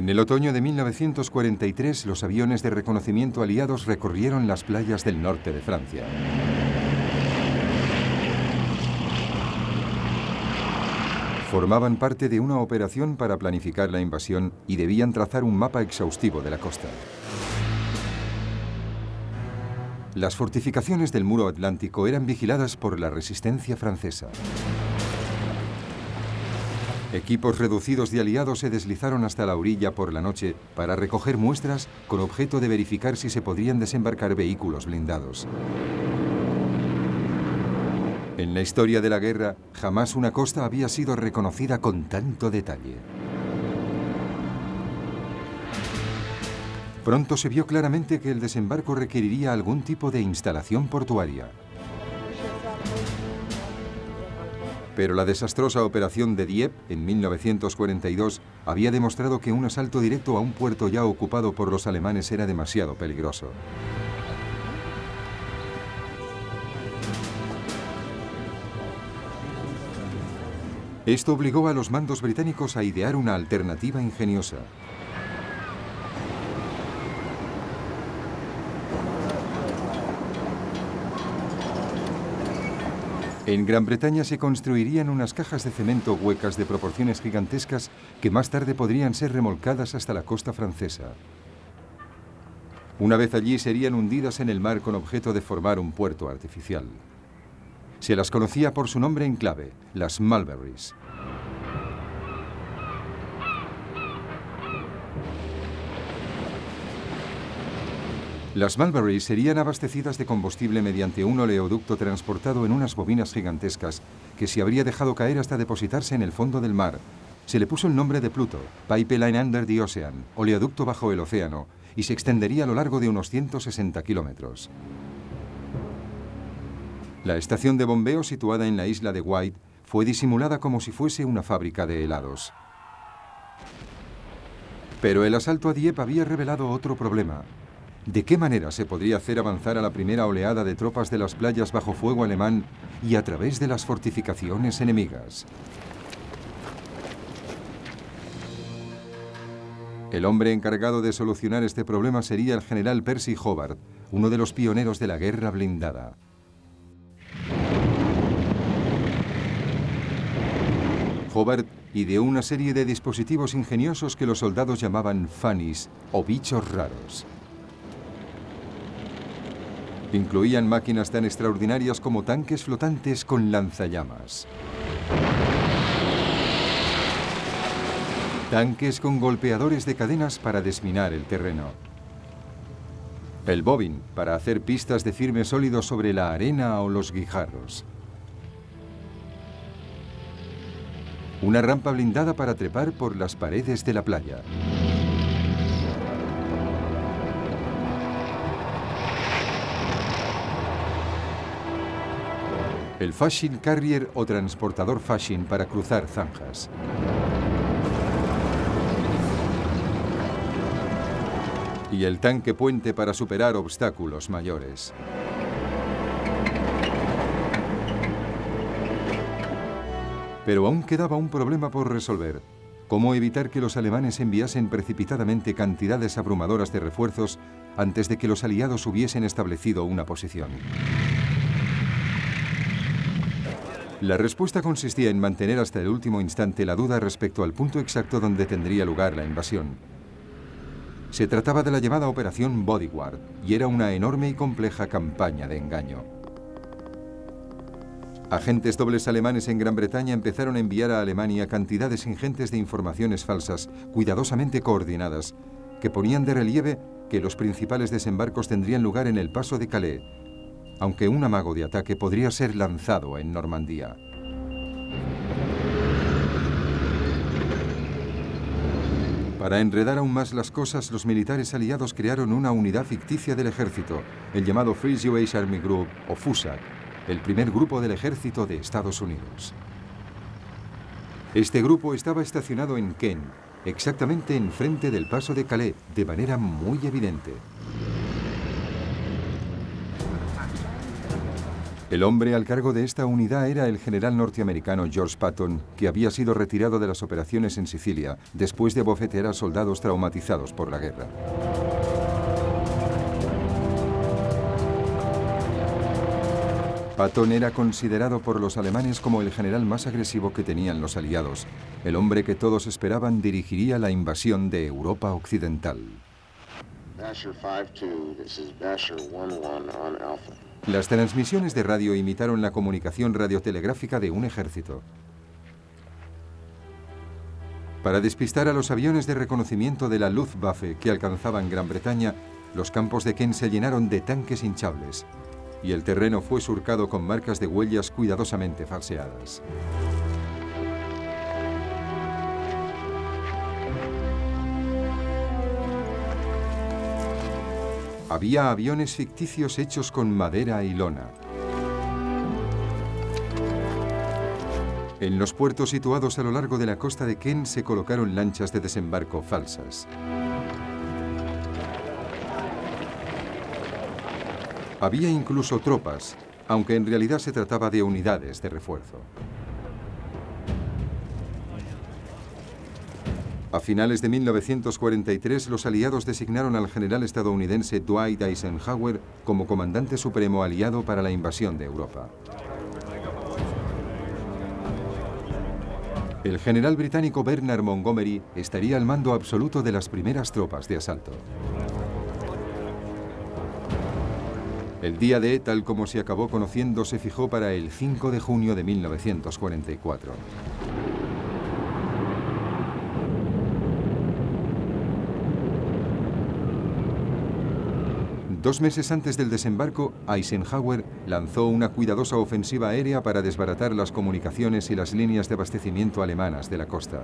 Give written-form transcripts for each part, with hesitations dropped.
En el otoño de 1943, los aviones de reconocimiento aliados recorrieron las playas del norte de Francia. Formaban parte de una operación para planificar la invasión y debían trazar un mapa exhaustivo de la costa. Las fortificaciones del muro atlántico eran vigiladas por la resistencia francesa. Equipos reducidos de aliados se deslizaron hasta la orilla por la noche para recoger muestras con objeto de verificar si se podrían desembarcar vehículos blindados. En la historia de la guerra, jamás una costa había sido reconocida con tanto detalle. Pronto se vio claramente que el desembarco requeriría algún tipo de instalación portuaria. Pero la desastrosa operación de Dieppe en 1942 había demostrado que un asalto directo a un puerto ya ocupado por los alemanes era demasiado peligroso. Esto obligó a los mandos británicos a idear una alternativa ingeniosa. En Gran Bretaña se construirían unas cajas de cemento huecas de proporciones gigantescas que más tarde podrían ser remolcadas hasta la costa francesa. Una vez allí serían hundidas en el mar con objeto de formar un puerto artificial. Se las conocía por su nombre en clave, las Mulberries. Las Mulberries serían abastecidas de combustible mediante un oleoducto transportado en unas bobinas gigantescas que se habría dejado caer hasta depositarse en el fondo del mar. Se le puso el nombre de Pluto, Pipeline Under the Ocean, oleoducto bajo el océano, y se extendería a lo largo de unos 160 kilómetros. La estación de bombeo situada en la isla de Wight fue disimulada como si fuese una fábrica de helados. Pero el asalto a Dieppe había revelado otro problema. ¿De qué manera se podría hacer avanzar a la primera oleada de tropas de las playas bajo fuego alemán y a través de las fortificaciones enemigas? El hombre encargado de solucionar este problema sería el general Percy Hobart, uno de los pioneros de la guerra blindada. Hobart ideó una serie de dispositivos ingeniosos que los soldados llamaban funnies o bichos raros. Incluían máquinas tan extraordinarias como tanques flotantes con lanzallamas. Tanques con golpeadores de cadenas para desminar el terreno. El bobbin para hacer pistas de firme sólido sobre la arena o los guijarros. Una rampa blindada para trepar por las paredes de la playa. El Fashion Carrier o transportador Fashion para cruzar zanjas. Y el tanque puente para superar obstáculos mayores. Pero aún quedaba un problema por resolver. ¿Cómo evitar que los alemanes enviasen precipitadamente cantidades abrumadoras de refuerzos antes de que los aliados hubiesen establecido una posición? La respuesta consistía en mantener hasta el último instante la duda respecto al punto exacto donde tendría lugar la invasión. Se trataba de la llamada Operación Bodyguard y era una enorme y compleja campaña de engaño. Agentes dobles alemanes en Gran Bretaña empezaron a enviar a Alemania cantidades ingentes de informaciones falsas, cuidadosamente coordinadas, que ponían de relieve que los principales desembarcos tendrían lugar en el paso de Calais, aunque un amago de ataque podría ser lanzado en Normandía. Para enredar aún más las cosas, los militares aliados crearon una unidad ficticia del ejército, el llamado Free Jewish Army Group, o FUSAG, el primer grupo del ejército de Estados Unidos. Este grupo estaba estacionado en Caen, exactamente enfrente del paso de Calais, de manera muy evidente. El hombre al cargo de esta unidad era el general norteamericano George Patton, que había sido retirado de las operaciones en Sicilia después de bofetear a soldados traumatizados por la guerra. Patton era considerado por los alemanes como el general más agresivo que tenían los aliados. El hombre que todos esperaban dirigiría la invasión de Europa Occidental. Basher 5-2, this is Basher 1-1 on Alpha. Las transmisiones de radio imitaron la comunicación radiotelegráfica de un ejército. Para despistar a los aviones de reconocimiento de la Luftwaffe que alcanzaban Gran Bretaña, los campos de Kent se llenaron de tanques hinchables y el terreno fue surcado con marcas de huellas cuidadosamente falseadas. Había aviones ficticios hechos con madera y lona. En los puertos situados a lo largo de la costa de Kent se colocaron lanchas de desembarco falsas. Había incluso tropas, aunque en realidad se trataba de unidades de refuerzo. A finales de 1943, los aliados designaron al general estadounidense Dwight Eisenhower como comandante supremo aliado para la invasión de Europa. El general británico Bernard Montgomery estaría al mando absoluto de las primeras tropas de asalto. El día D, tal como se acabó conociendo, se fijó para el 5 de junio de 1944. Dos meses antes del desembarco, Eisenhower lanzó una cuidadosa ofensiva aérea para desbaratar las comunicaciones y las líneas de abastecimiento alemanas de la costa.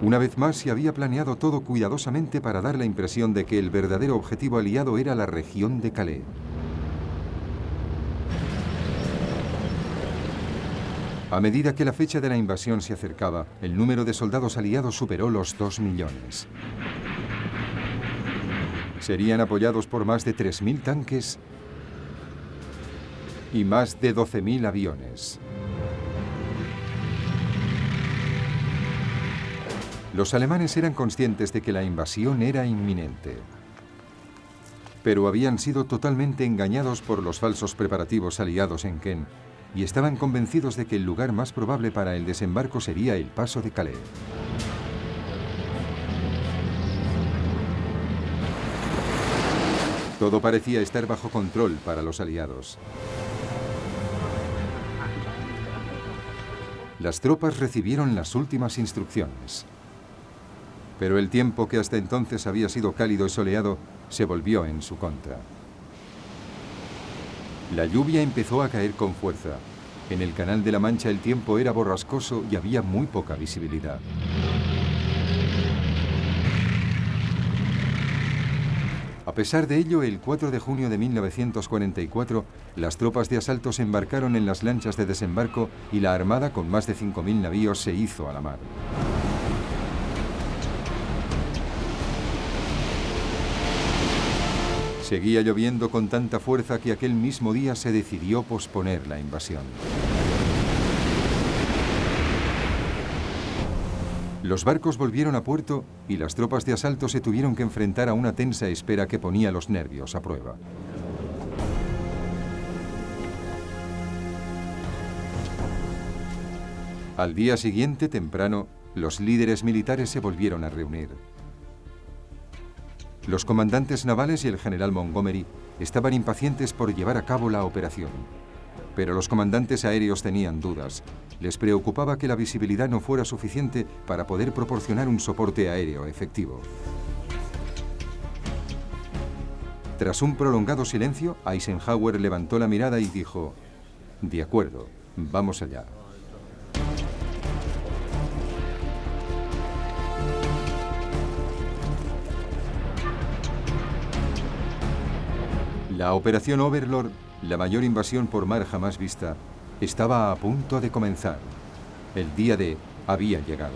Una vez más, se había planeado todo cuidadosamente para dar la impresión de que el verdadero objetivo aliado era la región de Calais. A medida que la fecha de la invasión se acercaba, el número de soldados aliados superó los 2 millones. Serían apoyados por más de 3.000 tanques y más de 12.000 aviones. Los alemanes eran conscientes de que la invasión era inminente, pero habían sido totalmente engañados por los falsos preparativos aliados en Kent y estaban convencidos de que el lugar más probable para el desembarco sería el paso de Calais. Todo parecía estar bajo control para los aliados. Las tropas recibieron las últimas instrucciones. Pero el tiempo, que hasta entonces había sido cálido y soleado, se volvió en su contra. La lluvia empezó a caer con fuerza. En el Canal de la Mancha el tiempo era borrascoso y había muy poca visibilidad. A pesar de ello, el 4 de junio de 1944, las tropas de asalto se embarcaron en las lanchas de desembarco y la armada, con más de 5.000 navíos, se hizo a la mar. Seguía lloviendo con tanta fuerza que aquel mismo día se decidió posponer la invasión. Los barcos volvieron a puerto y las tropas de asalto se tuvieron que enfrentar a una tensa espera que ponía los nervios a prueba. Al día siguiente, temprano, los líderes militares se volvieron a reunir. Los comandantes navales y el general Montgomery estaban impacientes por llevar a cabo la operación. Pero los comandantes aéreos tenían dudas. Les preocupaba que la visibilidad no fuera suficiente para poder proporcionar un soporte aéreo efectivo. Tras un prolongado silencio, Eisenhower levantó la mirada y dijo: «De acuerdo, vamos allá». La operación Overlord, la mayor invasión por mar jamás vista, estaba a punto de comenzar. El día D había llegado.